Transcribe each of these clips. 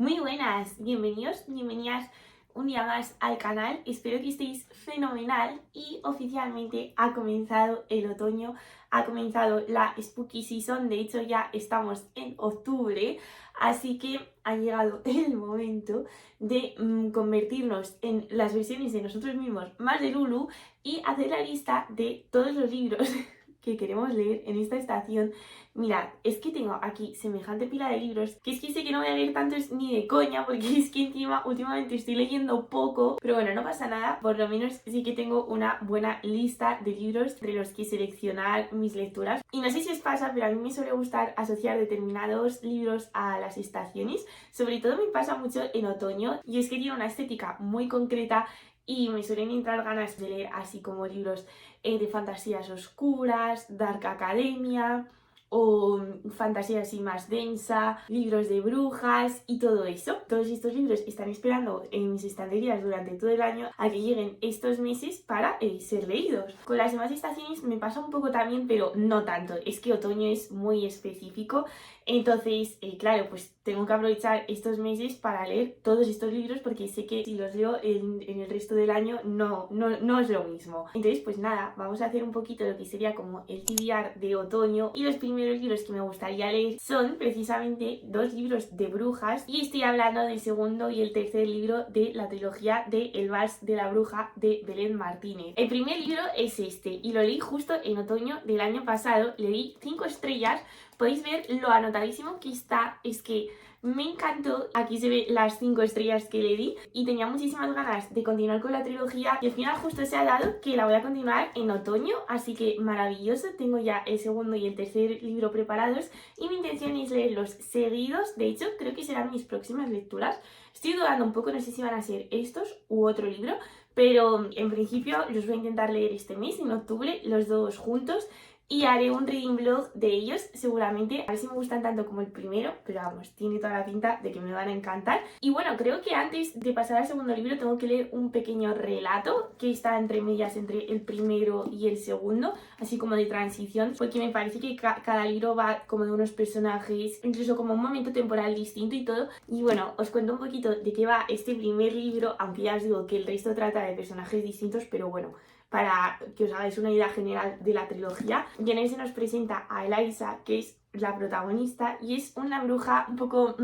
Muy buenas, bienvenidos, bienvenidas un día más al canal. Espero que estéis fenomenal y oficialmente ha comenzado el otoño, ha comenzado la Spooky Season. De hecho ya estamos en octubre, así que ha llegado el momento de convertirnos en las versiones de nosotros mismos más de Lulu y hacer la lista de todos los libros que queremos leer en esta estación. Mirad, es que tengo aquí semejante pila de libros que es que sé que no voy a leer tantos ni de coña, porque es que encima últimamente estoy leyendo poco, pero bueno, no pasa nada, por lo menos sí que tengo una buena lista de libros entre los que seleccionar mis lecturas. Y no sé si os pasa, pero a mí me suele gustar asociar determinados libros a las estaciones, sobre todo me pasa mucho en otoño, y es que tiene una estética muy concreta y me suelen entrar ganas de leer así como libros de fantasías oscuras, Dark Academia o fantasía así más densa, libros de brujas y todo eso. Todos estos libros están esperando en mis estanterías durante todo el año a que lleguen estos meses para ser leídos. Con las demás estaciones me pasa un poco también, pero no tanto. Es que otoño es muy específico, entonces claro, pues tengo que aprovechar estos meses para leer todos estos libros porque sé que si los leo en el resto del año no es lo mismo. Entonces pues nada, vamos a hacer un poquito lo que sería como el TBR de otoño, y los primeros libros que me gustaría leer son precisamente dos libros de brujas, y estoy hablando del segundo y el tercer libro de la trilogía de El Vals de la Bruja de Belén Martínez. El primer libro es este y lo leí justo en otoño del año pasado, le di 5 estrellas. Podéis ver lo anotadísimo que está, es que me encantó. Aquí se ve las 5 estrellas que le di y tenía muchísimas ganas de continuar con la trilogía, y al final justo se ha dado que la voy a continuar en otoño, así que maravilloso. Tengo ya el segundo y el tercer libro preparados y mi intención es leerlos seguidos. De hecho, creo que serán mis próximas lecturas. Estoy dudando un poco, no sé si van a ser estos u otro libro, pero en principio los voy a intentar leer este mes, en octubre, los dos juntos. Y haré un reading blog de ellos seguramente, a ver si me gustan tanto como el primero, pero vamos, tiene toda la pinta de que me van a encantar. Y bueno, creo que antes de pasar al segundo libro tengo que leer un pequeño relato que está entre medias entre el primero y el segundo, así como de transición, porque me parece que cada libro va como de unos personajes, incluso como un momento temporal distinto y todo. Y bueno, os cuento un poquito de qué va este primer libro, aunque ya os digo que el resto trata de personajes distintos, pero bueno, para que os hagáis una idea general de la trilogía. Y en él se nos presenta a Eliza, que es la protagonista, y es una bruja un poco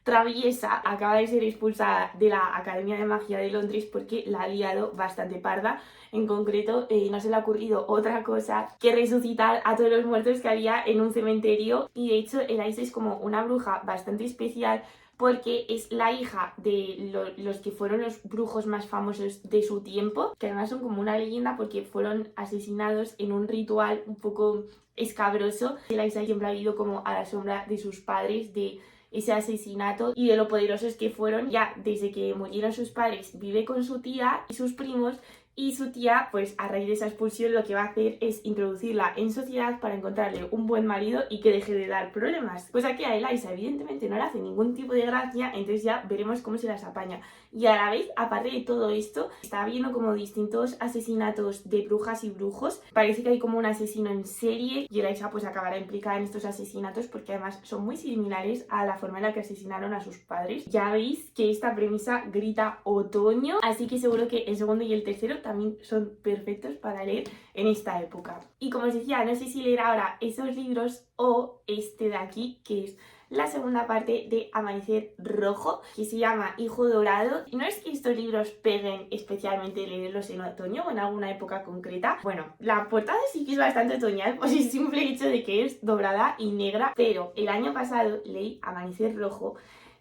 traviesa. Acaba de ser expulsada de la Academia de Magia de Londres porque la ha liado bastante parda. En concreto, no se le ha ocurrido otra cosa que resucitar a todos los muertos que había en un cementerio, y de hecho Eliza es como una bruja bastante especial porque es la hija de los que fueron los brujos más famosos de su tiempo, que además son como una leyenda porque fueron asesinados en un ritual un poco escabroso. Eliza siempre ha vivido como a la sombra de sus padres, de ese asesinato y de lo poderosos que fueron. Ya desde que murieron sus padres vive con su tía y sus primos, y su tía, pues a raíz de esa expulsión, lo que va a hacer es introducirla en sociedad para encontrarle un buen marido y que deje de dar problemas. Pues aquí a Eliza evidentemente no le hace ningún tipo de gracia, entonces ya veremos cómo se las apaña. Y a la vez, aparte de todo esto, está viendo como distintos asesinatos de brujas y brujos. Parece que hay como un asesino en serie y Eliza pues acabará implicada en estos asesinatos porque además son muy similares a la forma en la que asesinaron a sus padres. Ya veis que esta premisa grita otoño, así que seguro que el segundo y el tercero también son perfectos para leer en esta época. Y como os decía, no sé si leer ahora esos libros o este de aquí, que es la segunda parte de Amanecer Rojo, que se llama Hijo Dorado. Y no es que estos libros peguen especialmente leerlos en otoño o en alguna época concreta. Bueno, la portada sí que es bastante otoñal por el simple hecho de que es dorada y negra, pero el año pasado leí Amanecer Rojo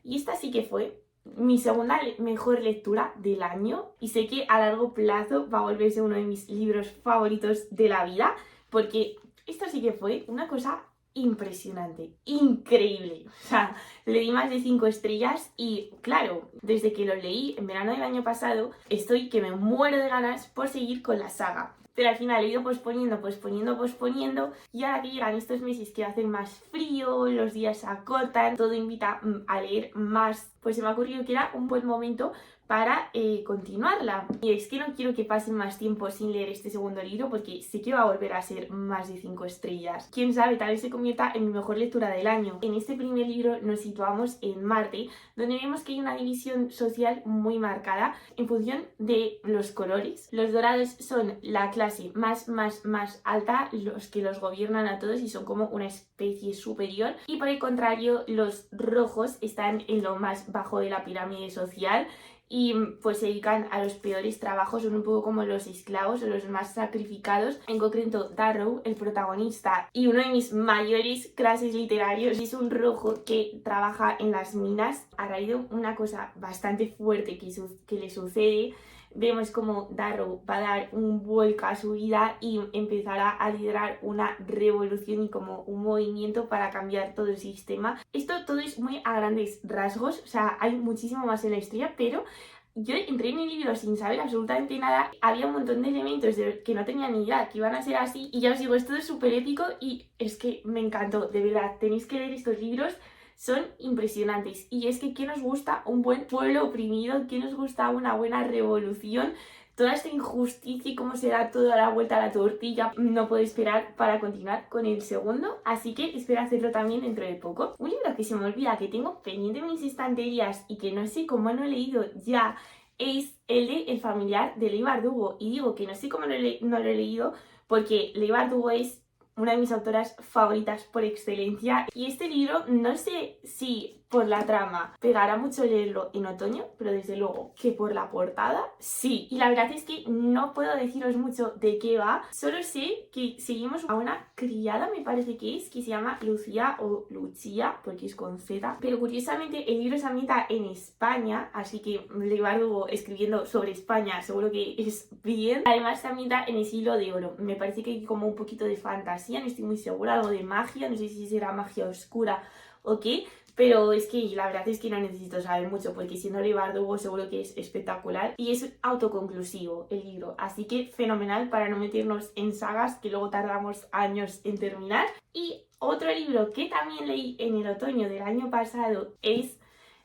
y esta sí que fue mi segunda mejor lectura del año, y sé que a largo plazo va a volverse uno de mis libros favoritos de la vida, porque esto sí que fue una cosa impresionante, increíble. O sea, le di más de 5 estrellas y claro, desde que lo leí en verano del año pasado, estoy que me muero de ganas por seguir con la saga. Pero al final he ido posponiendo, y ahora que llegan estos meses que va a hacer más frío, los días se acortan, todo invita a leer más, pues se me ha ocurrido que era un buen momento para continuarla. Y es que no quiero que pasen más tiempo sin leer este segundo libro porque sé que va a volver a ser más de 5 estrellas. Quién sabe, tal vez se convierta en mi mejor lectura del año. En este primer libro nos situamos en Marte, donde vemos que hay una división social muy marcada en función de los colores. Los dorados son la clase más alta, los que los gobiernan a todos y son como una especie superior, y por el contrario los rojos están en lo más bajo de la pirámide social y pues se dedican a los peores trabajos, son un poco como los esclavos o los más sacrificados. En concreto Darrow, el protagonista y uno de mis mayores crushs literarios, es un rojo que trabaja en las minas. A raíz de una cosa bastante fuerte que le sucede, vemos como Darrow va a dar un vuelco a su vida y empezará a liderar una revolución y como un movimiento para cambiar todo el sistema. Esto todo es muy a grandes rasgos, o sea, hay muchísimo más en la historia, pero yo entré en el libro sin saber absolutamente nada. Había un montón de elementos que no tenía ni idea que iban a ser así, y ya os digo, esto es súper épico y es que me encantó, de verdad, tenéis que leer estos libros. Son impresionantes. Y es que ¿qué nos gusta un buen pueblo oprimido? ¿Qué nos gusta una buena revolución? Toda esta injusticia y cómo se da toda la vuelta a la tortilla. No puedo esperar para continuar con el segundo, así que espero hacerlo también dentro de poco. Un libro que se me olvida, que tengo pendiente en mis estanterías y que no sé cómo no he leído ya, es el de El familiar de Leigh Bardugo. Y digo que no sé cómo no lo he leído porque Leigh Bardugo es una de mis autoras favoritas por excelencia, y este libro no sé si por la trama pegará mucho leerlo en otoño, pero desde luego que por la portada sí. Y la verdad es que no puedo deciros mucho de qué va, solo sé que seguimos a una criada, me parece que se llama Lucía o Lucía porque es con Z, pero curiosamente el libro se ambienta en España, así que Leigh Bardugo escribiendo sobre España seguro que es bien. Además se ambienta en el siglo de oro, me parece que hay como un poquito de fantasía, no estoy muy segura, algo de magia, no sé si será magia oscura o qué, pero es que la verdad es que no necesito saber mucho porque siendo Leigh Bardugo seguro que es espectacular y es autoconclusivo el libro, así que fenomenal para no meternos en sagas que luego tardamos años en terminar. Y otro libro que también leí en el otoño del año pasado es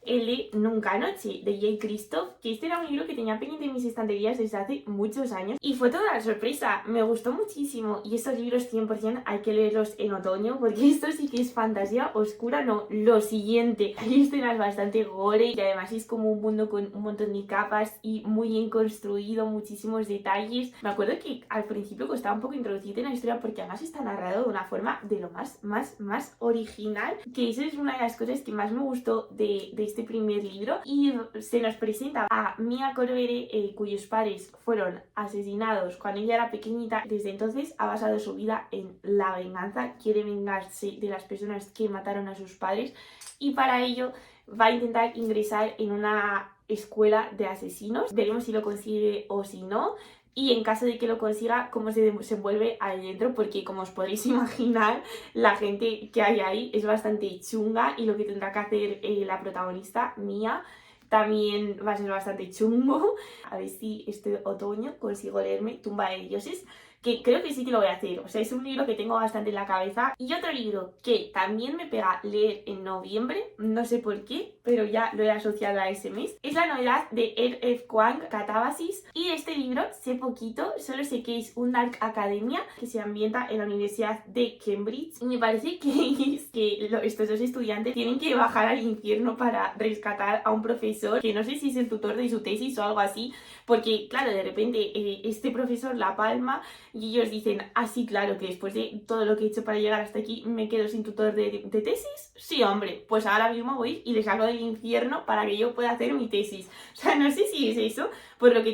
el de Nunca Noche, de Jay Kristoff, que este era un libro que tenía pendiente en mis estanterías desde hace muchos años y fue toda la sorpresa, me gustó muchísimo. Y estos libros 100% hay que leerlos en otoño porque esto sí que es fantasía oscura, no, lo siguiente. Hay escenas bastante gore y además es como un mundo con un montón de capas y muy bien construido, muchísimos detalles. Me acuerdo que al principio costaba un poco introducirte en la historia porque además está narrado de una forma de lo más original, que eso es una de las cosas que más me gustó de este primer libro. Y se nos presenta a Mia Corvere, cuyos padres fueron asesinados cuando ella era pequeñita. Desde entonces ha basado su vida en la venganza, quiere vengarse de las personas que mataron a sus padres y para ello va a intentar ingresar en una escuela de asesinos. Veremos si lo consigue o si no, y en caso de que lo consiga, cómo se desenvuelve ahí dentro, porque como os podréis imaginar, la gente que hay ahí es bastante chunga y lo que tendrá que hacer la protagonista, Mia, también va a ser bastante chungo. A ver si este otoño consigo leerme Tumba de Dioses, que creo que sí que lo voy a hacer, o sea, es un libro que tengo bastante en la cabeza. Y otro libro que también me pega leer en noviembre, no sé por qué, pero ya lo he asociado a ese mes, es la novedad de R.F. Kuang, Catábasis. Y este libro sé poquito, solo sé que es un Dark Academia que se ambienta en la Universidad de Cambridge y me parece que es que estos dos estudiantes tienen que bajar al infierno para rescatar a un profesor que no sé si es el tutor de su tesis o algo así, porque claro, de repente este profesor la palma y ellos dicen, ah sí, claro, que después de todo lo que he hecho para llegar hasta aquí me quedo sin tutor de tesis. Sí, hombre, pues ahora mismo voy y le saco del infierno para que yo pueda hacer mi tesis. O sea, no sé si es eso, por lo que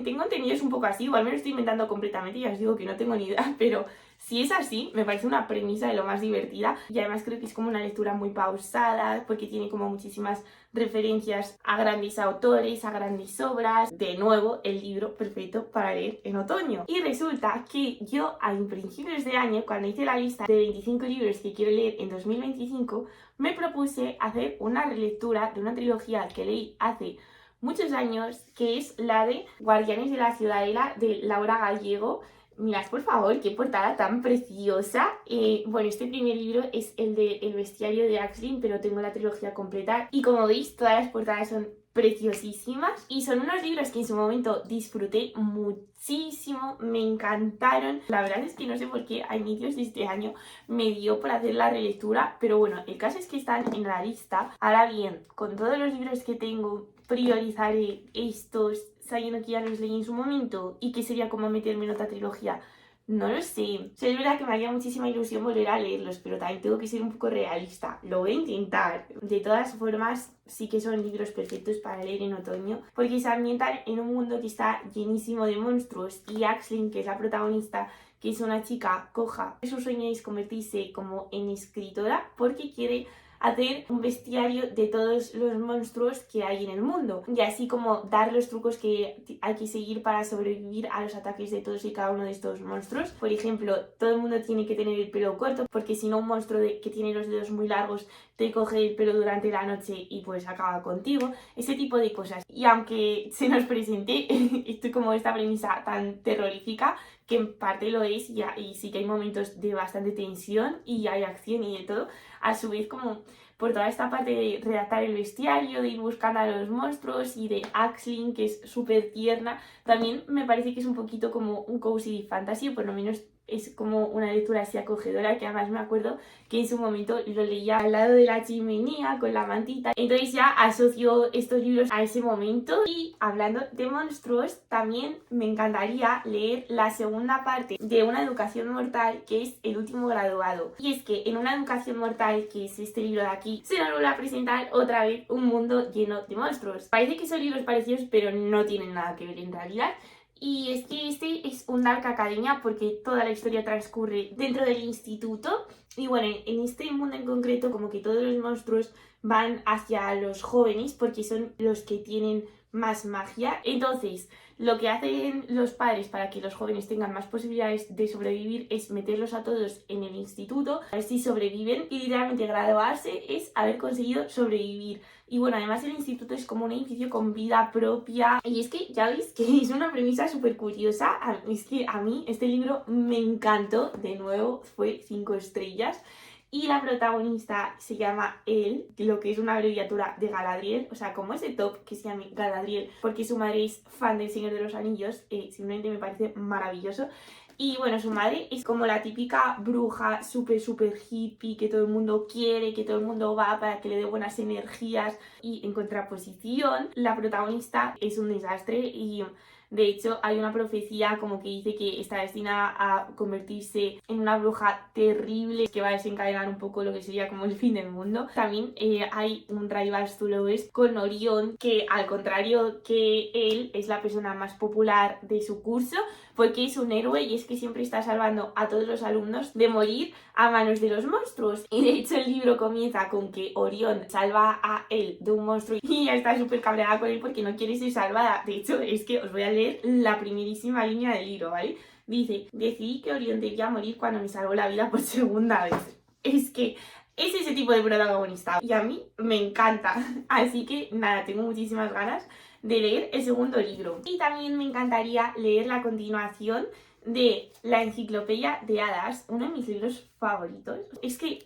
tengo entendido es un poco así, igual me lo estoy inventando completamente y ya os digo que no tengo ni idea, pero si es así, me parece una premisa de lo más divertida y además creo que es como una lectura muy pausada porque tiene como muchísimas referencias a grandes autores, a grandes obras. De nuevo, el libro perfecto para leer en otoño. Y resulta que yo a principios de año, cuando hice la lista de 25 libros que quiero leer en 2025, me propuse hacer una relectura de una trilogía que leí hace muchos años, que es la de Guardianes de la Ciudadela de Laura Gallego. Mirad por favor qué portada tan preciosa. Bueno, este primer libro es el de El bestiario de Axlin, pero tengo la trilogía completa y como veis todas las portadas son preciosísimas y son unos libros que en su momento disfruté muchísimo, me encantaron. La verdad es que no sé por qué a inicios de este año me dio por hacer la relectura, pero bueno, el caso es que están en la lista. Ahora bien, con todos los libros que tengo, priorizaré estos sabiendo que ya los leí en su momento y que sería como meterme en otra trilogía. No lo sé. O sea, es verdad que me haría muchísima ilusión volver a leerlos, pero también tengo que ser un poco realista. Lo voy a intentar. De todas formas, sí que son libros perfectos para leer en otoño, porque se ambientan en un mundo que está llenísimo de monstruos y Aisling, que es la protagonista, que es una chica coja, su sueño es convertirse como en escritora porque quiere hacer un bestiario de todos los monstruos que hay en el mundo y así como dar los trucos que hay que seguir para sobrevivir a los ataques de todos y cada uno de estos monstruos. Por ejemplo, todo el mundo tiene que tener el pelo corto porque si no un monstruo que tiene los dedos muy largos te coge el pelo durante la noche y pues acaba contigo, ese tipo de cosas. Y aunque se nos presente esto como esta premisa tan terrorífica, que en parte lo es y sí que hay momentos de bastante tensión y hay acción y de todo, a su vez como por toda esta parte de redactar el bestiario, de ir buscando a los monstruos y de Aisling, que es súper tierna, también me parece que es un poquito como un cozy fantasy, o por lo menos es como una lectura así acogedora, que además me acuerdo que en su momento lo leía al lado de la chimenea con la mantita, entonces ya asocio estos libros a ese momento. Y hablando de monstruos, también me encantaría leer la segunda parte de Una educación mortal, que es El último graduado. Y es que en Una educación mortal, que es este libro de aquí, se nos vuelve a presentar otra vez un mundo lleno de monstruos. Parece que son libros parecidos, pero no tienen nada que ver en realidad. Y es que este es un Dark Academia porque toda la historia transcurre dentro del instituto. Y bueno, en este mundo en concreto como que todos los monstruos van hacia los jóvenes porque son los que tienen más magia. Entonces, lo que hacen los padres para que los jóvenes tengan más posibilidades de sobrevivir es meterlos a todos en el instituto, a ver si sobreviven, y literalmente graduarse es haber conseguido sobrevivir. Y bueno, además el instituto es como un edificio con vida propia. Y es que ya veis que es una premisa súper curiosa. Es que a mí este libro me encantó. De nuevo, fue 5 estrellas. Y la protagonista se llama Elle, lo que es una abreviatura de Galadriel. O sea, como ese top que se llama Galadriel porque su madre es fan del Señor de los Anillos, simplemente me parece maravilloso. Y bueno, su madre es como la típica bruja súper hippie que todo el mundo quiere, que todo el mundo va para que le dé buenas energías. Y en contraposición, la protagonista es un desastre y de hecho hay una profecía como que dice que está destinada a convertirse en una bruja terrible que va a desencadenar un poco lo que sería como el fin del mundo. También hay un Rivals to Lovers con Orión, que al contrario que él es la persona más popular de su curso porque es un héroe y es que siempre está salvando a todos los alumnos de morir a manos de los monstruos. Y de hecho el libro comienza con que Orión salva a él de un monstruo y ella está súper cabreada con él porque no quiere ser salvada. De hecho, es que os voy a leer la primerísima línea del libro, ¿vale? Dice: decidí que Orión debía morir cuando me salvó la vida por segunda vez. Es que es ese tipo de protagonista y a mí me encanta. Así que nada, tengo muchísimas ganas de leer el segundo libro. Y también me encantaría leer la continuación de La Enciclopedia de Hadas, uno de mis libros favoritos. Es que,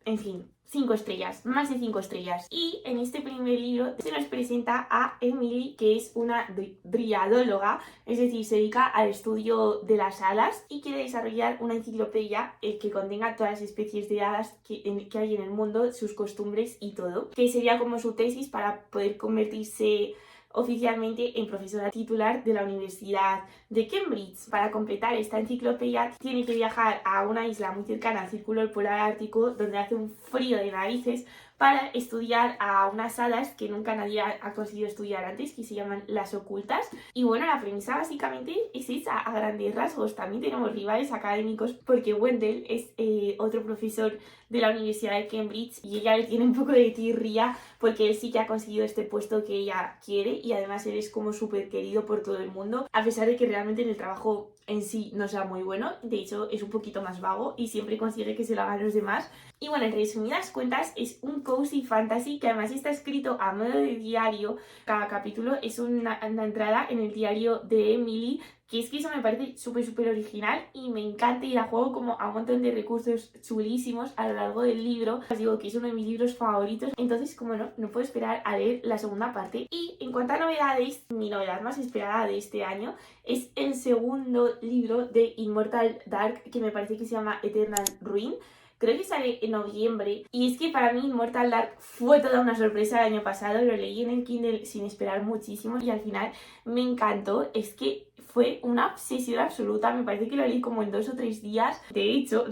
en fin, 5 estrellas, más de 5 estrellas. Y en este primer libro se nos presenta a Emily, que es una driadóloga, es decir, se dedica al estudio de las hadas y quiere desarrollar una enciclopedia que contenga todas las especies de hadas que hay en el mundo, sus costumbres y todo, que sería como su tesis para poder convertirse oficialmente en profesora titular de la Universidad de Cambridge. Para completar esta enciclopedia tiene que viajar a una isla muy cercana al Círculo Polar Ártico donde hace un frío de narices para estudiar a unas hadas que nunca nadie ha conseguido estudiar antes, que se llaman las ocultas. Y bueno, la premisa básicamente es esa, a grandes rasgos. También tenemos rivales académicos porque Wendell es otro profesor de la Universidad de Cambridge y ella le tiene un poco de tirria porque él sí que ha conseguido este puesto que ella quiere y además él es como súper querido por todo el mundo, a pesar de que realmente en el trabajo en sí no sea muy bueno. De hecho es un poquito más vago y siempre consigue que se lo hagan los demás. Y bueno, en resumidas cuentas es un cozy fantasy que además está escrito a modo de diario. Cada capítulo es una entrada en el diario de Emily, que es que eso me parece súper original y me encanta, y la juego como a un montón de recursos chulísimos a lo largo del libro. Os digo que es uno de mis libros favoritos, entonces como no puedo esperar a leer la segunda parte. Y en cuanto a novedades, mi novedad más esperada de este año es el segundo libro de Immortal Dark, que me parece que se llama Eternal Ruin. Creo que sale en noviembre, y es que para mí Immortal Dark fue toda una sorpresa el año pasado. Lo leí en el Kindle sin esperar muchísimo y al final me encantó. Es que fue una obsesión absoluta, me parece que lo leí como en 2 o 3 días. De hecho,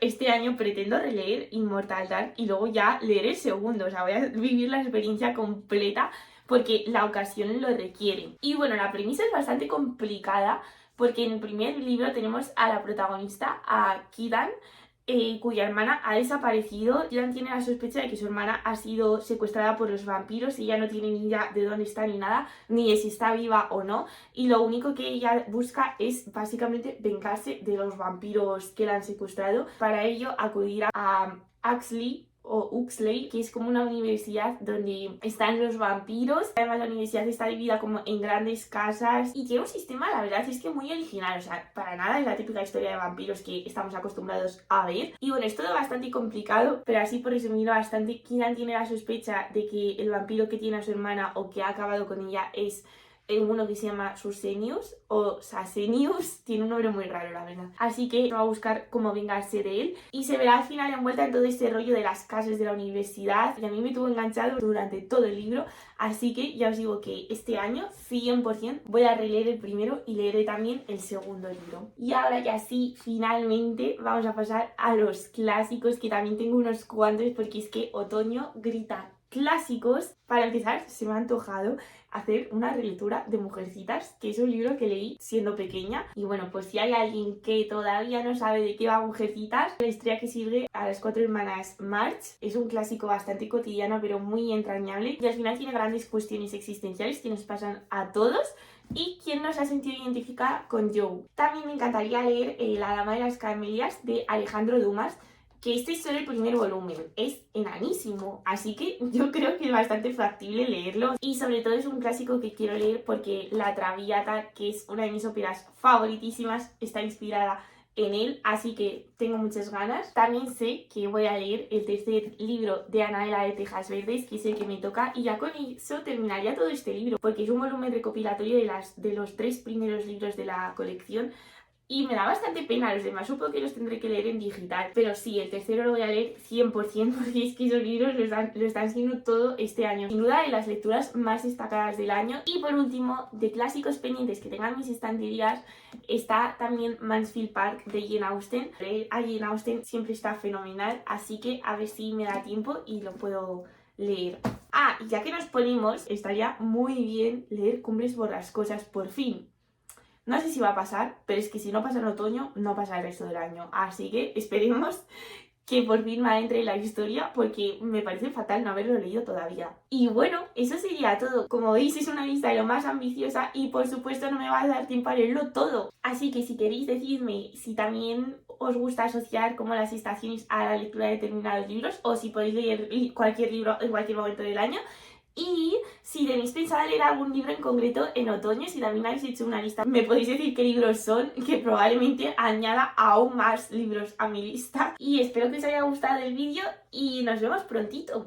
este año pretendo releer Immortal Dark y luego ya leer el segundo, o sea, voy a vivir la experiencia completa porque la ocasión lo requiere. Y bueno, la premisa es bastante complicada porque en el primer libro tenemos a la protagonista, a Kidan, cuya hermana ha desaparecido. Kidan tiene la sospecha de que su hermana ha sido secuestrada por los vampiros y ella no tiene ni idea de dónde está ni nada, ni de si está viva o no, y lo único que ella busca es básicamente vengarse de los vampiros que la han secuestrado. Para ello acudirá a Huxley, que es como una universidad donde están los vampiros. Además la universidad está dividida como en grandes casas y tiene un sistema, la verdad es que muy original, o sea, para nada es la típica historia de vampiros que estamos acostumbrados a ver. Y bueno, es todo bastante complicado, pero así por resumirlo bastante, Kidan tiene la sospecha de que el vampiro que tiene a su hermana o que ha acabado con ella es uno que se llama Susenius o Sasenius, tiene un nombre muy raro la verdad, así que va a buscar cómo vengarse de él y se verá al final envuelta en todo este rollo de las casas de la universidad, y a mí me tuvo enganchado durante todo el libro, así que ya os digo que este año 100% voy a releer el primero y leeré también el segundo libro. Y ahora ya sí, finalmente vamos a pasar a los clásicos, que también tengo unos cuantos porque es que otoño grita clásicos. Para empezar, se me ha antojado hacer una relectura de Mujercitas, que es un libro que leí siendo pequeña, y bueno, pues si hay alguien que todavía no sabe de qué va Mujercitas, la historia que sigue a las 4 hermanas March es un clásico bastante cotidiano pero muy entrañable, y al final tiene grandes cuestiones existenciales que nos pasan a todos y quien nos ha sentido identificada con Joe. También me encantaría leer La Dama de las Camelias de Alejandro Dumas, que este es solo el primer volumen, es enanísimo, así que yo creo que es bastante factible leerlo, y sobre todo es un clásico que quiero leer porque La Traviata, que es una de mis óperas favoritísimas, está inspirada en él, así que tengo muchas ganas. También sé que voy a leer el tercer libro de Anaela de Tejas Verdes, que es el que me toca, y ya con eso terminaría todo este libro, porque es un volumen recopilatorio de los 3 primeros libros de la colección. Y me da bastante pena, los demás supongo que los tendré que leer en digital, pero sí, el tercero lo voy a leer 100%, porque es que esos libros lo están siendo todo este año. Sin duda de las lecturas más destacadas del año. Y por último, de clásicos pendientes que tengan mis estanterías, está también Mansfield Park de Jane Austen. Leer a Jane Austen siempre está fenomenal, así que a ver si me da tiempo y lo puedo leer. Ah, y ya que nos ponemos, estaría muy bien leer Cumbres Borrascosas por fin. No sé si va a pasar, pero es que si no pasa en otoño, no pasa el resto del año. Así que esperemos que por fin me entre la historia, porque me parece fatal no haberlo leído todavía. Y bueno, eso sería todo. Como veis, es una lista de lo más ambiciosa y por supuesto no me va a dar tiempo a leerlo todo. Así que si queréis decirme si también os gusta asociar como las estaciones a la lectura de determinados libros, o si podéis leer cualquier libro en cualquier momento del año. Y si tenéis pensado leer algún libro en concreto en otoño, si también habéis hecho una lista, me podéis decir qué libros son, que probablemente añada aún más libros a mi lista. Y espero que os haya gustado el vídeo y nos vemos prontito.